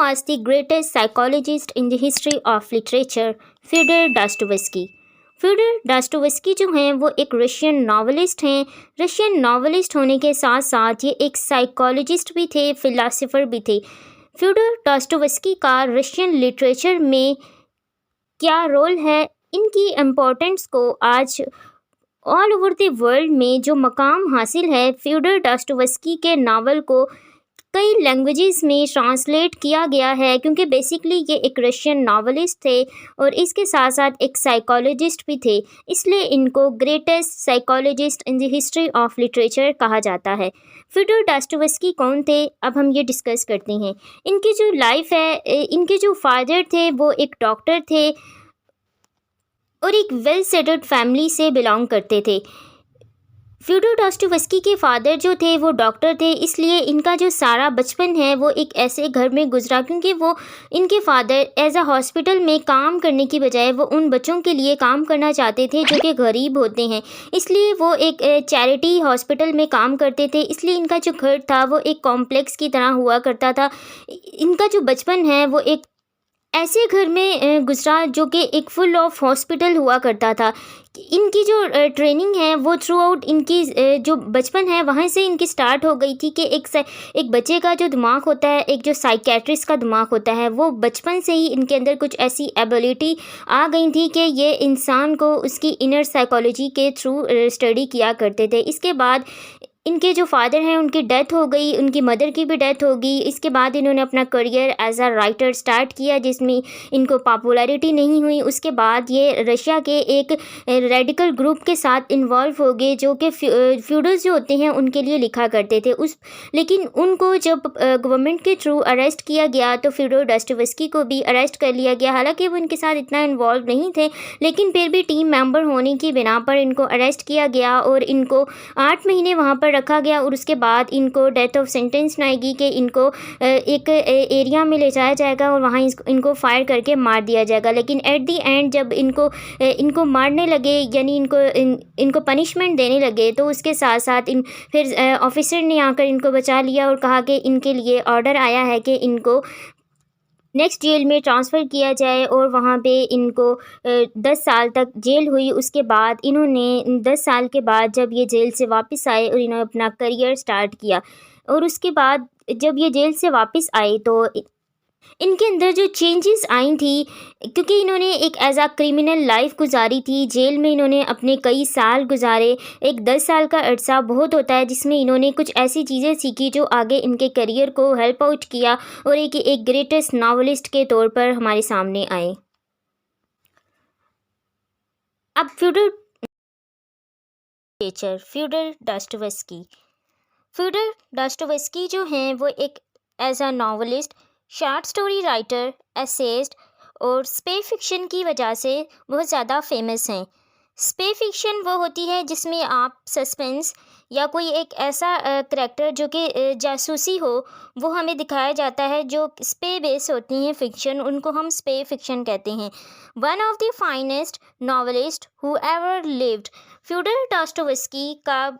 was the greatest psychologist in the history of literature? फ्योडर डास्टोवस्की। फ्योडर डास्टोवस्की जो हैं वो एक रशियन नॉवलिस्ट हैं। रशियन नॉवलिस्ट होने के साथ साथ ये एक साइकोलॉजिस्ट भी थे, फिलोसोफर भी थे। फ्योडर डास्टोवस्की का रशियन लिटरेचर में क्या रोल है, इनकी इम्पोर्टेंस को आज ऑल ओवर द वर्ल्ड में जो मकाम हासिल है, फ्योडर डास्टोवस्की के नावल को कई लैंग्वेजेस में ट्रांसलेट किया गया है, क्योंकि बेसिकली ये एक रशियन नॉवलिस्ट थे और इसके साथ साथ एक साइकोलॉजिस्ट भी थे, इसलिए इनको greatest psychologist in the history of literature कहा जाता है। फ्योडर डास्टोवस्की कौन थे, अब हम ये डिस्कस करते हैं। इनकी जो लाइफ है, इनके जो फादर थे वो एक डॉक्टर थे और एक वेल सेटल्ड फैमिली से बिलोंग करते थे। फ्योडर डास्टोवस्की के फादर जो थे वो डॉक्टर थे, इसलिए इनका जो सारा बचपन है वो एक ऐसे घर में गुजरा, क्योंकि वो इनके फादर एज अ हॉस्पिटल में काम करने की बजाय वो उन बच्चों के लिए काम करना चाहते थे जो कि गरीब होते हैं, इसलिए वो एक चैरिटी हॉस्पिटल में काम करते थे। इसलिए इनका जो घर था वो एक कॉम्प्लेक्स की तरह हुआ करता था। इनका जो बचपन है वो एक ऐसे घर में गुजरा जो कि एक फुल ऑफ हॉस्पिटल हुआ करता था। इनकी जो ट्रेनिंग है वो थ्रू आउट इनकी जो बचपन है वहाँ से इनकी स्टार्ट हो गई थी कि एक बच्चे का जो दिमाग होता है, एक जो साइकेट्रिस्ट का दिमाग होता है, वो बचपन से ही इनके अंदर कुछ ऐसी एबिलिटी आ गई थी कि ये इंसान को उसकी इनर साइकोलॉजी के थ्रू स्टडी किया करते थे। इसके बाद इनके जो फादर हैं उनकी डेथ हो गई, उनकी मदर की भी डेथ हो गई। इसके बाद इन्होंने अपना career as a writer start किया, जिसमें इनको पॉपुलैरिटी नहीं हुई। उसके बाद ये रशिया के एक रेडिकल ग्रुप के साथ इन्वॉल्व हो गए जो कि फ्यूडल्स जो होते हैं उनके लिए लिखा करते थे। लेकिन उनको जब गवर्नमेंट के थ्रू अरेस्ट किया गया तो फ्योडर डास्टोवस्की को भी अरेस्ट कर लिया गया। हालांकि वो इनके साथ इतना इन्वॉल्व नहीं थे, लेकिन फिर भी टीम मेंबर होने की बिना पर इनको अरेस्ट किया गया और इनको 8 महीने वहाँ पर रखा गया। और उसके बाद इनको डेथ ऑफ सेंटेंस आएगी कि इनको एक एरिया में ले जाया जाएगा और वहाँ इनको फायर करके मार दिया जाएगा। लेकिन एट दी एंड जब इनको मारने लगे, यानी इनको पनिशमेंट देने लगे, तो उसके साथ साथ फिर ऑफिसर ने आकर इनको बचा लिया और कहा कि इनके लिए ऑर्डर आया है कि इनको नेक्स्ट जेल में ट्रांसफ़र किया जाए और वहाँ पे इनको 10 साल तक जेल हुई। उसके बाद इन्होंने 10 साल के बाद जब ये जेल से वापस आए और इन्होंने अपना करियर स्टार्ट किया, और उसके बाद जब ये जेल से वापस आए तो इनके अंदर जो चेंजेस आई थी, क्योंकि इन्होंने एक एज आ क्रिमिनल लाइफ गुजारी थी, जेल में इन्होंने अपने कई साल गुजारे। एक 10 साल का अरसा बहुत होता है जिसमें इन्होंने कुछ ऐसी चीज़ें सीखी जो आगे इनके करियर को हेल्प आउट किया और एक ग्रेटेस्ट नॉवलिस्ट के तौर पर हमारे सामने आए। अब फ्योडर डास्टोवस्की जो हैं वो एक as a novelist, short story writer, essayist or spec fiction की वजह से बहुत ज़्यादा फेमस हैं। स्पे फिक्शन वो होती है जिसमें आप सस्पेंस या कोई एक ऐसा करैक्टर जो कि जासूसी हो वो हमें दिखाया जाता है। जो स्पे बेस होती हैं फिक्शन, उनको हम स्पे फिक्शन कहते हैं। One of the finest novelist who ever lived, Fyodor Dostoevsky का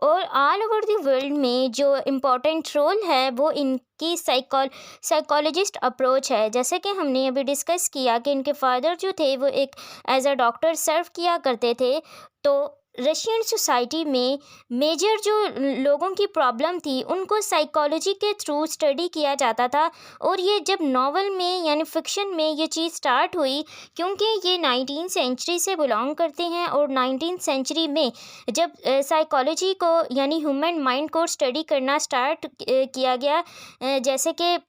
और ऑल ओवर द वर्ल्ड में जो इम्पोर्टेंट रोल है वो इनकी साइकोलॉजिस्ट अप्रोच है। जैसे कि हमने अभी डिस्कस किया कि इनके फादर जो थे वो एक एज अ डॉक्टर सर्व किया करते थे, तो रशियन सोसाइटी में मेजर जो लोगों की प्रॉब्लम थी उनको साइकोलॉजी के थ्रू स्टडी किया जाता था। और ये जब नॉवल में यानी फिक्शन में ये चीज़ स्टार्ट हुई, क्योंकि ये 19th सेंचुरी से बिलोंग करते हैं और 19th सेंचुरी में जब साइकोलॉजी को यानी ह्यूमन माइंड को स्टडी करना स्टार्ट किया गया, जैसे कि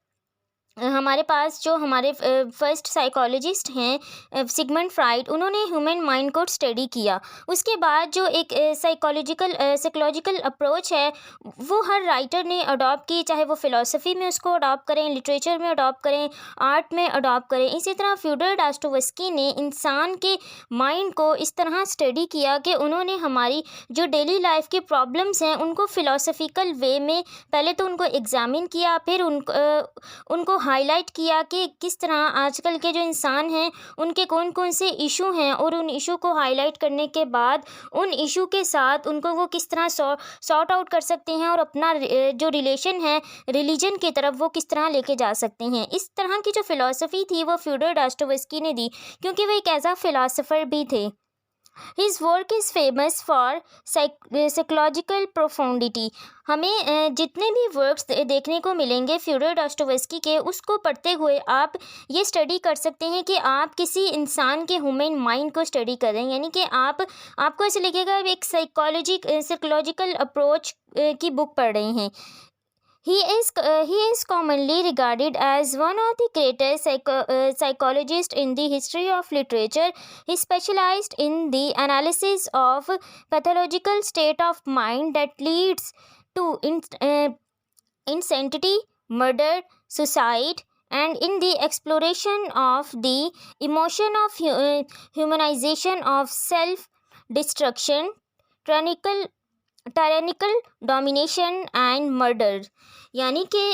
हमारे पास जो हमारे फर्स्ट साइकोलॉजिस्ट हैं सिगमंड फ्राइड, उन्होंने ह्यूमन माइंड को स्टडी किया। उसके बाद जो एक साइकोलॉजिकल अप्रोच है वो हर राइटर ने अडॉप्ट की, चाहे वो फ़िलासफ़ी में उसको अडॉप्ट करें, लिटरेचर में अडॉप्ट करें, आर्ट में अडॉप्ट करें। इसी तरह फ्योडर डास्टोवस्की ने इंसान के माइंड को इस तरह स्टडी किया कि उन्होंने हमारी जो डेली लाइफ की प्रॉब्लम्स हैं उनको फ़िलासफ़िकल वे में पहले तो उनको एग्ज़ामिन किया, फिर उनको हाईलाइट किया कि किस तरह आजकल के जो इंसान हैं उनके कौन कौन से इशू हैं, और उन इशू को हाईलाइट करने के बाद उन इशू के साथ उनको वो किस तरह सॉर्ट आउट कर सकते हैं और अपना जो रिलेशन है रिलीजन की तरफ वो किस तरह लेके जा सकते हैं। इस तरह की जो फ़िलॉसफ़ी थी वो फ्योडोर दोस्तोयेव्स्की ने दी, क्योंकि वो एक एज अ फ़िलासफ़र भी थे। His work is famous for psychological profundity। हमें जितने भी वर्क्स देखने को मिलेंगे फ्योडोर दोस्तोयेव्स्की के, उसको पढ़ते हुए आप ये स्टडी कर सकते हैं कि आप किसी इंसान के ह्यूमन माइंड को स्टडी कर रहे हैं, यानी कि आपको ऐसे लगेगा एक साइकोलॉजिकल अप्रोच की बुक पढ़ रहे हैं। He is commonly regarded as one of the greatest psychologists in the history of literature. He specialized in the analysis of pathological state of mind that leads to insanity, murder, suicide, and in the exploration of the emotion of humanization of self-destruction, tyrannical domination and murder. यानी कि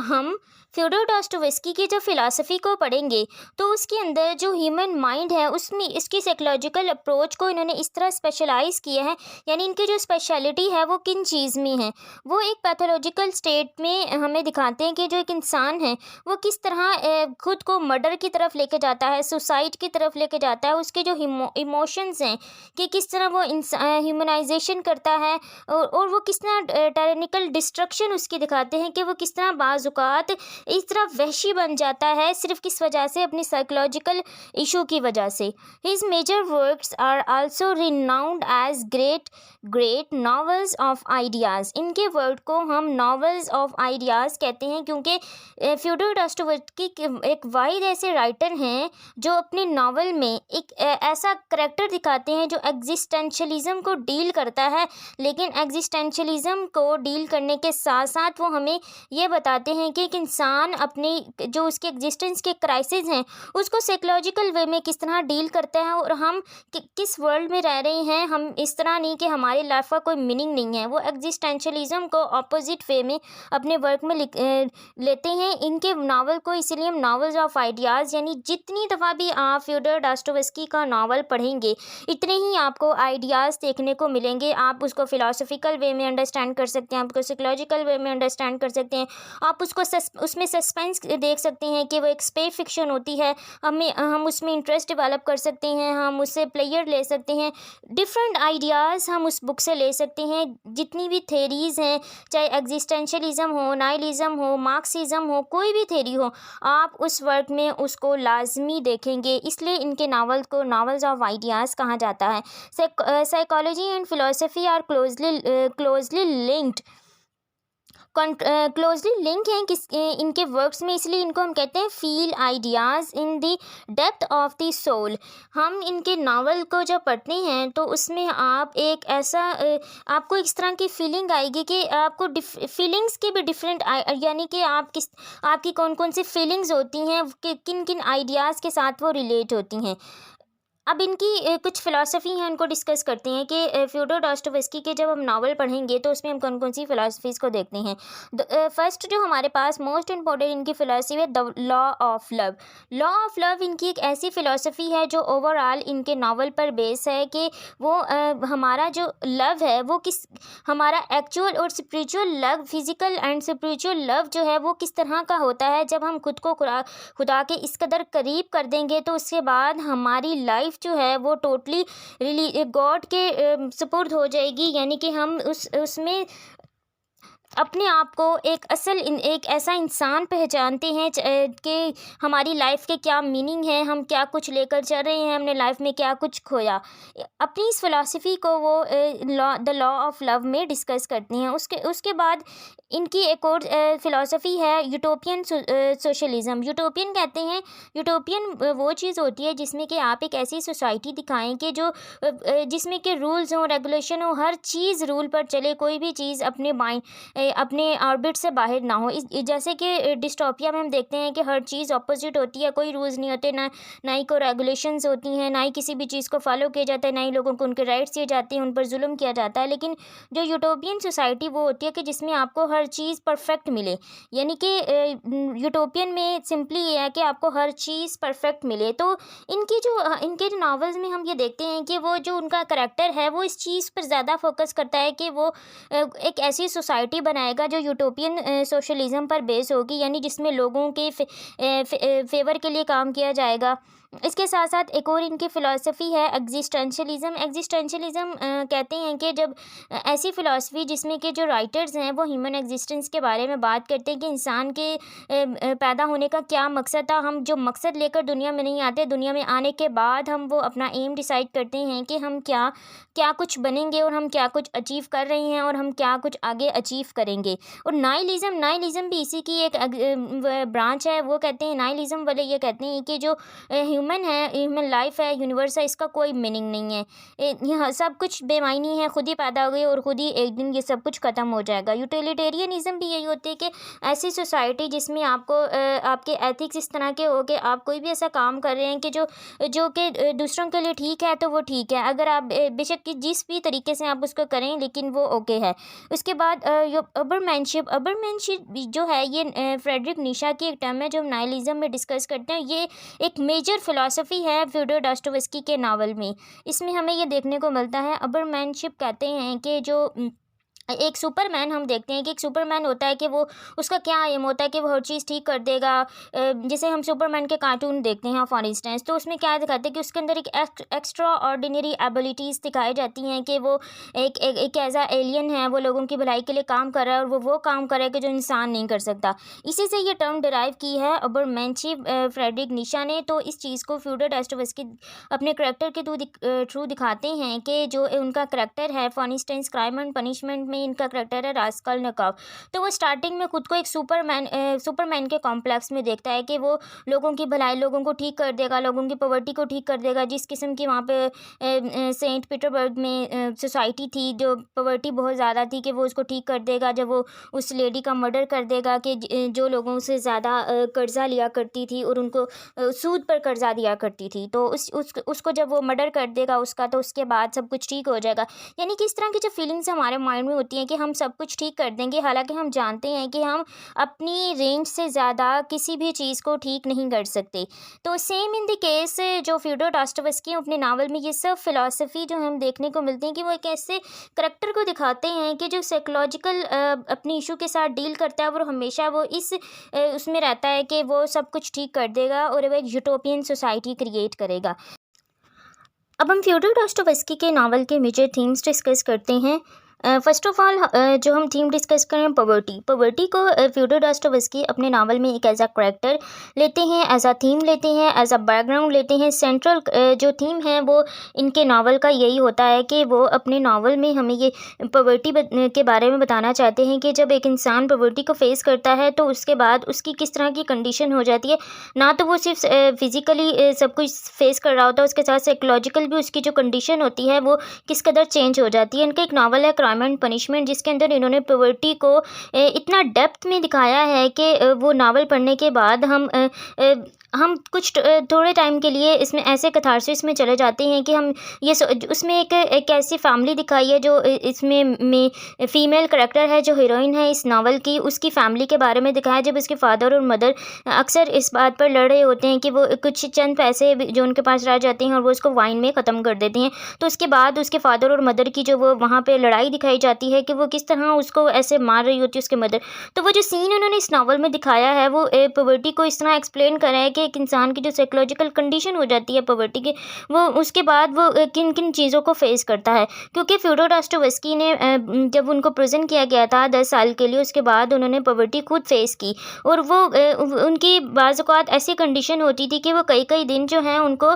हम Fyodor Dostoevsky की जो philosophy को पढ़ेंगे तो उसके अंदर जो ह्यूमन माइंड है उसमें इसकी साइकोलॉजिकल अप्रोच को इन्होंने इस तरह स्पेशलाइज़ किया है, यानी इनकी जो स्पेशलिटी है वो किन चीज़ में है। वो एक पैथोलॉजिकल स्टेट में हमें दिखाते हैं कि जो एक इंसान है वो किस तरह खुद को मर्डर की तरफ लेके जाता है, सुसाइड की तरफ लेके जाता है, उसके जो इमोशंस हैं कि किस तरह वो ह्यूमनाइजेशन करता है, और वो किस तरह टायरेनिकल डिस्ट्रक्शन उसकी दिखाते हैं कि वो किस तरह बाज़-औक़ात इस तरह वहशी बन जाता है सिर्फ किस वजह से, अपनी साइकोलॉजिकल इशू की वजह से। His major works are also renowned as great novels of ideas. इनके वर्क को हम नॉवेल्स ऑफ आइडियाज़ कहते हैं, क्योंकि फ्योडोर दोस्तोयेव्स्की एक वाहिद ऐसे राइटर हैं जो अपने नावल में एक ऐसा करैक्टर दिखाते हैं जो एग्जिस्टेंशलिज्म को डील करता है, लेकिन एग्जिस्टेंशलिज्म को डील करने के साथ साथ वो हमें ये बताते हैं कि एक इंसान अपनी जो उसके एग्जिस्टेंस के क्राइसिस हैं उसको साइकोलॉजिकल वे में किस तरह डील करता है, और हम किस वर्ल्ड में रह रहे हैं। हम इस तरह नहीं कि हमारी लाइफ का कोई मीनिंग नहीं है, वो एग्जिस्टेंशलिज्म को अपोजिट वे में अपने वर्क में लेते हैं इनके नावल को। इसीलिए हम नावल्स ऑफ आइडियाज़, यानी जितनी दफ़ा भी आप फ्योडोर दोस्तोयेव्स्की का नावल पढ़ेंगे इतने ही आपको आइडियाज़ देखने को मिलेंगे। आप उसको फ़िलासफ़िकल वे में अंडरस्टैंड कर सकते हैं, आप उसको साइकोलॉजिकल वे में अंडरस्टैंड कर सकते हैं, आप उसको उसमें सस्पेंस देख सकते हैं कि वो एक स्पेस फिक्शन होती है, हम उसमें इंटरेस्ट डेवलप कर सकते हैं, हम उससे प्लेयर ले सकते हैं, डिफरेंट आइडियाज़ हम उस बुक से ले सकते हैं। जितनी भी थेरीज़ हैं, चाहे एग्जिस्टेंशलिज्म हो, नाइलिज्म हो, मार्क्सिज्म हो, कोई भी थेरी हो, आप उस वर्क में उसको लाजमी देखेंगे। इसलिए इनके नावल को नावल्स ऑफ आइडियाज़ कहा जाता है। Psychology and philosophy are closely linked हैं इनके वर्क्स में, इसलिए इनको हम कहते हैं feel ideas in the depth of the soul. हम इनके नावल को जब पढ़ते हैं तो उसमें आप एक ऐसा आपको इस तरह की फीलिंग आएगी कि आपको फीलिंग्स के भी डिफरेंट, यानी कि आपकी कौन कौन सी फीलिंग्स होती हैं कि किन किन आइडियाज़ के साथ वो रिलेट होती हैं। अब इनकी कुछ फ़िलासफ़ी हैं, उनको डिस्कस करते हैं कि फ्योडोर दोस्तोयेव्स्की के जब हम नावल पढ़ेंगे तो उसमें हम कौन कौन सी फ़िलासफ़ीज़ को देखते हैं। फर्स्ट जो हमारे पास मोस्ट इम्पॉर्टेंट इनकी फ़िलासफ़ी है the law of love. Law of love इनकी एक ऐसी फ़िलासफ़ी है जो ओवरऑल इनके नावल पर बेस है कि वो हमारा जो लव है वो हमारा एक्चुअल और spiritual love, physical and spiritual love जो है वो किस तरह का होता है। जब हम खुद को खुदा के इस कदर करीब कर देंगे तो उसके बाद हमारी लाइफ जो है वो टोटली गॉड के सुपुर्द हो जाएगी, यानी कि हम उसमें अपने आप को एक ऐसा इंसान पहचानते हैं कि हमारी लाइफ के क्या मीनिंग है, हम क्या कुछ लेकर चल रहे हैं, हमने लाइफ में क्या कुछ खोया। अपनी इस फ़िलासफ़ी को वो द लॉ ऑफ लव में डिस्कस करती हैं। उसके बाद इनकी एक और फ़िलासफ़ी है यूटोपियन सोशलिज़म। यूटोपियन कहते हैं, यूटोपियन वो चीज़ होती है जिसमें कि आप एक ऐसी सोसाइटी दिखाएं कि जिसमें कि रूल्स हों, रेगुलेशन हो, हर चीज़ रूल पर चले, कोई भी चीज़ अपने अपने ऑर्बिट से बाहर ना हो। इस जैसे कि डिस्टोपिया में हम देखते हैं कि हर चीज़ ऑपोजिट होती है, कोई रूल्स नहीं होते, ना ही कोई रेगुलेशंस होती हैं, ना ही किसी भी चीज़ को फॉलो किया जाता है, ना ही लोगों को उनके राइट्स दिए जाते हैं, उन पर जुल्म किया जाता है। लेकिन जो यूटोपियन सोसाइटी वो होती है कि जिसमें आपको हर चीज़ परफेक्ट मिले, यानी कि यूटोपियन में सिंपली ये है कि आपको हर चीज़ परफेक्ट मिले। तो इनके जो नॉवेल्स में हम ये देखते हैं कि वो जो उनका करैक्टर है वो इस चीज़ पर ज़्यादा फोकस करता है कि वो एक ऐसी सोसाइटी बनाएगा जो यूटोपियन सोशलिज्म पर बेस होगी, यानी जिसमें लोगों के फेवर के लिए काम किया जाएगा। इसके साथ साथ एक और इनकी फ़िलॉसफ़ी है एग्जिस्टेंशलिज़्म। एग्जिस्टेंशलिज़्म कहते हैं कि जब ऐसी फ़िलॉसफ़ी जिसमें कि जो राइटर्स हैं वो ह्यूमन एग्जिस्टेंस के बारे में बात करते हैं कि इंसान के पैदा होने का क्या मकसद था। हम जो मकसद लेकर दुनिया में नहीं आते, दुनिया में आने के बाद हम वो अपना एम डिसाइड करते हैं कि हम क्या क्या कुछ बनेंगे और हम क्या कुछ अचीव कर रहे हैं और हम क्या कुछ आगे अचीव करेंगे। और नाइलिज़्म भी इसी की एक ब्रांच है। वो कहते हैं, नाइलिज़्म वाले ये कहते हैं कि जो ह्यूमन लाइफ है, यूनिवर्स है, इसका कोई मीनिंग नहीं है। यहाँ सब कुछ बेमायनी है, खुद ही पैदा हो गए और खुद ही एक दिन ये सब कुछ ख़त्म हो जाएगा। यूटिलिटेरियनिज़्म भी यही होती है कि ऐसी सोसाइटी जिसमें आपको आपके एथिक्स इस तरह के हो कि आप कोई भी ऐसा काम कर रहे हैं कि जो कि दूसरों के लिए ठीक है तो वो ठीक है। अगर आप बेशक कि जिस भी तरीके से आप उसको करें लेकिन वो ओके है। उसके बाद अबरमैनशिप जो है ये फ्रेडरिक नीशा की एक टर्म है जो हम नाइलिज़्म में डिस्कस करते हैं। ये एक मेजर फ़िलॉसफ़ी है फ्योडोर दोस्तोयेव्स्की के नावल में। इसमें हमें ये देखने को मिलता है, अबरमैनशिप कहते हैं कि जो एक सुपरमैन हम देखते हैं कि एक सुपरमैन होता है कि वो उसका क्या एम होता है कि वो हर चीज़ ठीक कर देगा। जैसे हम सुपरमैन के कार्टून देखते हैं फॉर इंस्टेंस, तो उसमें क्या दिखाते हैं कि उसके अंदर एक एक्स्ट्रा ऑर्डिनरी एबिलिटीज़ दिखाई जाती हैं कि वो एक एज एलियन है, वो लोगों की भलाई के लिए काम कर रहा है और वो काम कर रहा है कि जो इंसान नहीं कर सकता। इसी से ये टर्म डिराइव की है अबरमैनशिप फ्रेडरिक नीशा ने। तो इस चीज़ को फ्योडोर दोस्तोयेव्स्की अपने करैक्टर के थ्रू दिखाते हैं कि जो उनका करैक्टर है, for instance crime and punishment में इनका करैक्टर है रास्कलनिकोव। तो वो स्टार्टिंग में खुद को एक सुपरमैन के कॉम्प्लेक्स में देखता है कि वो लोगों की भलाई, लोगों को ठीक कर देगा, लोगों की पॉवर्टी को ठीक कर देगा। जिस किस्म की वहाँ पे सेंट पीटर्सबर्ग में सोसाइटी थी, जो पॉवर्टी बहुत ज़्यादा थी, कि वो उसको ठीक कर देगा जब वो उस लेडी का मर्डर कर देगा कि जो लोगों से ज़्यादा कर्जा लिया करती थी और उनको सूद पर कर्जा दिया करती थी। तो उसको जब वो मर्डर कर देगा उसका, तो उसके बाद सब कुछ ठीक हो जाएगा। यानी कि इस तरह की जो फीलिंग्स हमारे माइंड में होती हैं कि हम सब कुछ ठीक कर देंगे, हालांकि हम जानते हैं कि हम अपनी रेंज से ज़्यादा किसी भी चीज़ को ठीक नहीं कर सकते। तो सेम इन द केस जो फ्योडोर दोस्तोयेव्स्की अपने नावल में ये सब फिलॉसफी जो हम देखने को मिलती हैं कि वो एक ऐसे करेक्टर को दिखाते हैं कि जो साइकोलॉजिकल अपनी इशू के साथ डील करता है, और हमेशा वो उसमें रहता है कि वो सब कुछ ठीक कर देगा और वो एक यूटोपियन सोसाइटी क्रिएट करेगा। अब हम फ्योडोर दोस्तोयेव्स्की के नावल के मेजर थीम्स डिस्कस करते हैं। फर्स्ट ऑफ ऑल जो हम थीम डिस्कस करें पॉवर्टी को फ्योडोर दोस्तोयेव्स्की अपने नावल में एक एज अ करैक्टर लेते हैं, एज अ थीम लेते हैं, एज अ बैकग्राउंड लेते हैं। सेंट्रल जो थीम है वो इनके नावल का यही होता है कि वो अपने नावल में हमें ये पॉवर्टी के बारे में बताना चाहते हैं कि जब एक इंसान पॉवर्टी को फेस करता है तो उसके बाद उसकी किस तरह की कंडीशन हो जाती है। ना तो वो सिर्फ फिज़िकली सब कुछ फेस कर रहा होता है, उसके साथ साइकोलॉजिकल भी उसकी जो कंडीशन होती है वो किस कदर चेंज हो जाती है। इनका एक नावल है क्राइम एंड पनिशमेंट, जिसके अंदर इन्होंने पॉवर्टी को इतना डेप्थ में दिखाया है कि वो नावल पढ़ने के बाद हम कुछ थोड़े टाइम के लिए इसमें ऐसे कैथारसिस में चले जाते हैं कि हम ये उसमें एक ऐसी फैमिली दिखाई है जो इसमें फ़ीमेल करैक्टर है जो हीरोइन है इस नावल की, उसकी फ़ैमिली के बारे में दिखाया जब उसके फादर और मदर अक्सर इस बात पर लड़ रहे होते हैं कि वो कुछ चंद पैसे जो उनके पास रह जाते हैं और वो उसको वाइन में ख़त्म कर देते हैं। तो उसके बाद उसके फादर और मदर की जो वो वहाँ पे लड़ाई दिखाई जाती है कि वो किस तरह उसको ऐसे मार रही होती है उसके मदर। तो वो जो सीन उन्होंने इस नावल में दिखाया है वो पॉवर्टी को इस तरह एक्सप्लेन करा है कि एक इंसान की जो साइकोलॉजिकल कंडीशन हो जाती है पॉवर्टी की, वो उसके बाद वो किन किन चीज़ों को फेस करता है। क्योंकि फ्योडोर दोस्तोयेव्स्की ने जब उनको प्रिजन किया गया था 10 साल के लिए, उसके बाद उन्होंने पॉवर्टी खुद फेस की और वो उनकी बाज़ औक़ात ऐसी कंडीशन होती थी कि वो कई दिन जो हैं उनको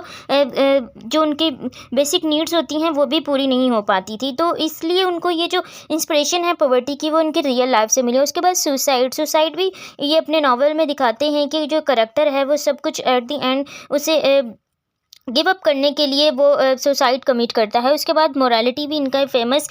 जो उनकी बेसिक नीड्स होती हैं वो भी पूरी नहीं हो पाती थी। तो इसलिए उनको ये जो इंस्पिरेशन है पॉवर्टी की वो उनकी रियल लाइफ से मिली। उसके बाद सुसाइड भी ये अपने नावल में दिखाते हैं कि जो करैक्टर है वो सब कुछ एट द एंड उसे गिव अप करने के लिए वो सुसाइड कमिट करता है। उसके बाद मोरालिटी भी इनका फेमस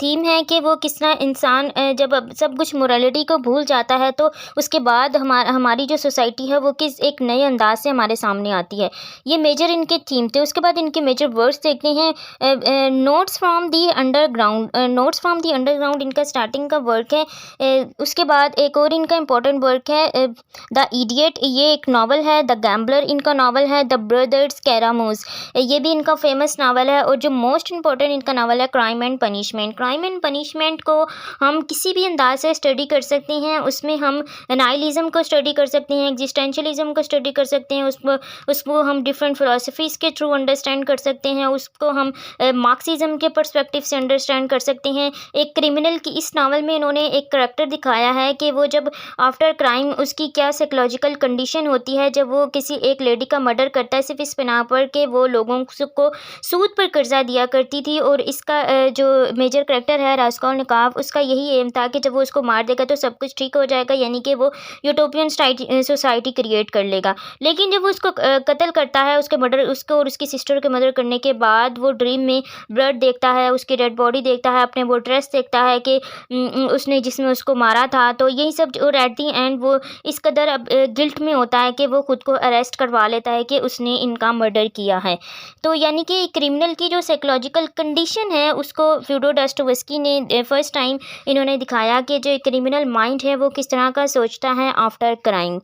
थीम है कि वो किस तरह इंसान जब अब सब कुछ मोरालिटी को भूल जाता है तो उसके बाद हमारी जो सोसाइटी है वो किस एक नए अंदाज से हमारे सामने आती है। ये मेजर इनके थीम थे। उसके बाद इनके मेजर वर्ड्स देखते हैं। Notes from the underground, notes from the underground इनका स्टार्टिंग का वर्क है। उसके बाद एक और इनका इंपॉर्टेंट वर्क है द इडियट, ये एक नावल है। द गैम्बलर इनका नावल है। द ब्रदर्स कैरामूज, ये भी इनका फेमस नावल है। और जो मोस्ट इंपॉर्टेंट इनका नावल है crime and punishment. Crime and punishment को हम किसी भी अंदाज से स्टडी कर सकते हैं। उसमें हम नाइलिज्म को स्टडी कर सकते हैं, एग्जिस्टेंशलिज्म को स्टडी कर सकते हैं, उसको हम डिफरेंट फिलोसफीज़ के थ्रू अंडरस्टैंड कर सकते हैं, उसको हम मार्क्सिज्म के पर्सपेक्टिव से अंडरस्टैंड कर सकते हैं। एक क्रिमिनल की इस नावल में इन्होंने एक करैक्टर दिखाया है कि वो जब आफ्टर क्राइम उसकी क्या साइकोलॉजिकल कंडीशन होती है जब वो किसी एक लेडी का मर्डर करता है सिर्फ इस बिना पर कि वो लोगों को सूद पर कर्जा दिया करती थी। और इसका जो मेजर करैक्टर है रास्कोल्निकोव, उसका यही एम था कि जब वो उसको मार देगा तो सब कुछ ठीक हो जाएगा, यानी कि वो यूटोपियन सोसाइटी क्रिएट कर लेगा। लेकिन जब वो उसको कत्ल करता है, उसके मर्डर उसको और उसकी सिस्टर के मर्डर करने के बाद वो ड्रीम में ब्लड देखता है, उसकी डेड बॉडी देखता है, अपने वो ड्रेस देखता है कि उसने जिसमें उसको मारा था। तो यही सब और एट दी एंड वो इस कदर अब गिल्ट में होता है कि वो खुद को अरेस्ट करवा लेता है कि उसने इनका मर्डर किया है। तो यानी कि क्रिमिनल की जो साइकोलॉजिकल कंडीशन है उसको फ्योडोर डॉस्टोयेव्स्की ने फर्स्ट टाइम इन्होंने दिखाया कि जो क्रिमिनल माइंड है वो किस तरह का सोचता है आफ्टर क्राइम।